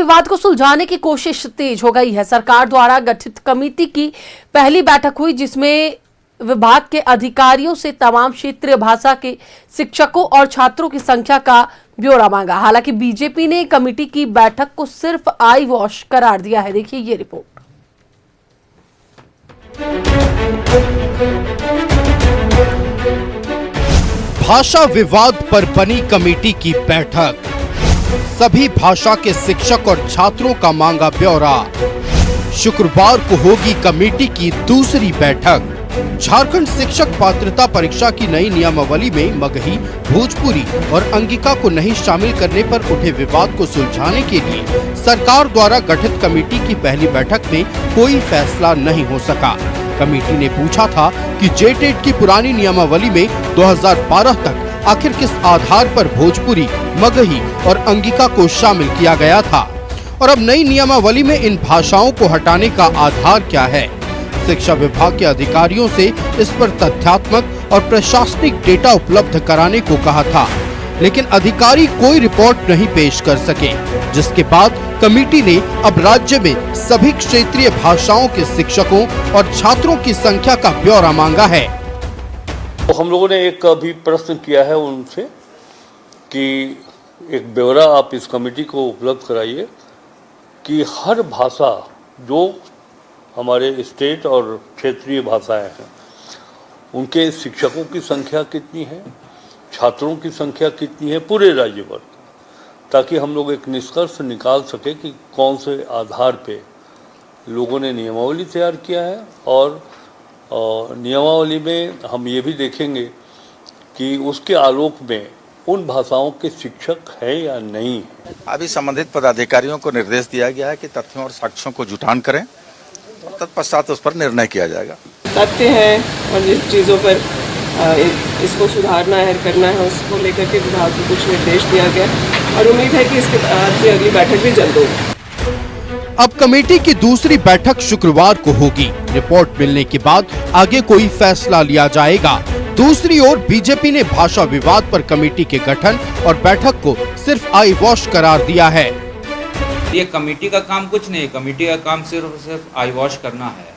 विवाद को सुलझाने की कोशिश तेज हो गई है। सरकार द्वारा गठित कमेटी की पहली बैठक हुई, जिसमें विभाग के अधिकारियों से तमाम क्षेत्रीय भाषा के शिक्षकों और छात्रों की संख्या का ब्यौरा मांगा। हालांकि बीजेपी ने कमेटी की बैठक को सिर्फ आई वॉश करार दिया है। देखिए ये रिपोर्ट। भाषा विवाद पर बनी कमेटी की बैठक, सभी भाषा के शिक्षक और छात्रों का मांगा ब्यौरा। शुक्रवार को होगी कमेटी की दूसरी बैठक। झारखंड शिक्षक पात्रता परीक्षा की नई नियमावली में मगही, भोजपुरी और अंगिका को नहीं शामिल करने पर उठे विवाद को सुलझाने के लिए सरकार द्वारा गठित कमेटी की पहली बैठक में कोई फैसला नहीं हो सका। कमेटी ने पूछा था कि जेटेट की पुरानी नियमावली में 2012 तक आखिर किस आधार पर भोजपुरी, मगही और अंगिका को शामिल किया गया था और अब नई नियमावली में इन भाषाओं को हटाने का आधार क्या है। शिक्षा विभाग के अधिकारियों से इस पर तथ्यात्मक और प्रशासनिक डेटा उपलब्ध कराने को कहा था, लेकिन अधिकारी कोई रिपोर्ट नहीं पेश कर सके, जिसके बाद कमेटी ने अब राज्य में सभी क्षेत्रीय भाषाओं के शिक्षकों और छात्रों की संख्या का ब्यौरा मांगा है। तो हम लोगों ने एक अभी प्रश्न किया है उनसे कि एक ब्यौरा आप इस कमेटी को उपलब्ध कराइए कि हर भाषा जो हमारे स्टेट और क्षेत्रीय भाषाएं हैं उनके शिक्षकों की संख्या कितनी है, छात्रों की संख्या कितनी है पूरे राज्य भर, ताकि हम लोग एक निष्कर्ष निकाल सके कि कौन से आधार पे लोगों ने नियमावली तैयार किया है। और नियमावली में हम ये भी देखेंगे कि उसके आलोक में उन भाषाओं के शिक्षक हैं या नहीं। अभी संबंधित पदाधिकारियों को निर्देश दिया गया है कि तथ्यों और साक्ष्यों को जुटान करें, तत्पश्चात उस पर निर्णय किया जाएगा। तथ्य है और जिन चीज़ों पर इसको सुधारना है, करना है, उसको लेकर के विभाग को कुछ निर्देश दिया गया और उम्मीद है कि इसके बाद की अगली बैठक भी जल्द होगी। अब कमेटी की दूसरी बैठक शुक्रवार को होगी। रिपोर्ट मिलने के बाद आगे कोई फैसला लिया जाएगा। दूसरी ओर बीजेपी ने भाषा विवाद पर कमेटी के गठन और बैठक को सिर्फ आई वॉश करार दिया है। ये कमेटी का काम कुछ नहीं, कमेटी का काम सिर्फ आई वॉश करना है।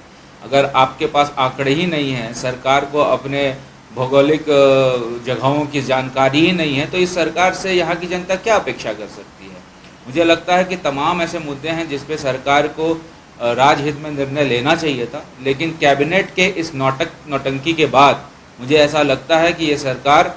अगर आपके पास आंकड़े ही नहीं है, सरकार को अपने भौगोलिक जगहों की जानकारी ही नहीं है, तो इस सरकार से यहाँ की जनता क्या अपेक्षा कर सकती है। मुझे लगता है कि तमाम ऐसे मुद्दे हैं जिस पे सरकार को राजहित में निर्णय लेना चाहिए था, लेकिन कैबिनेट के इस नौटंकी के बाद मुझे ऐसा लगता है कि ये सरकार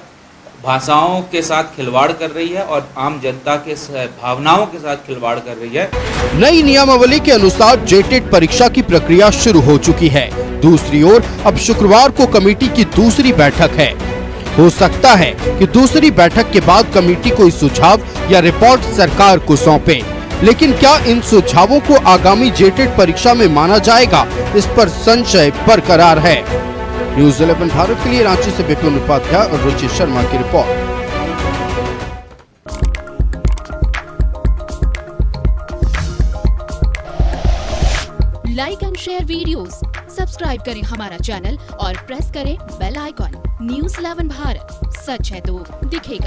भाषाओं के साथ खिलवाड़ कर रही है और आम जनता के भावनाओं के साथ खिलवाड़ कर रही है। नई नियमावली के अनुसार जेटेट परीक्षा की प्रक्रिया शुरू हो चुकी है। दूसरी ओर अब शुक्रवार को कमेटी की दूसरी बैठक है। हो सकता है कि दूसरी बैठक के बाद कमेटी कोई सुझाव या रिपोर्ट सरकार को सौंपे, लेकिन क्या इन सुझावों को आगामी जेटेट परीक्षा में माना जाएगा, इस पर संशय बरकरार है। न्यूज़ 11 भारत के लिए रांची से विपिन उपाध्याय और रुचि शर्मा की report. Like and share videos, subscribe करें हमारा चैनल और प्रेस करें बेल आइकॉन। न्यूज़ 11 भारत, सच है तो दिखेगा।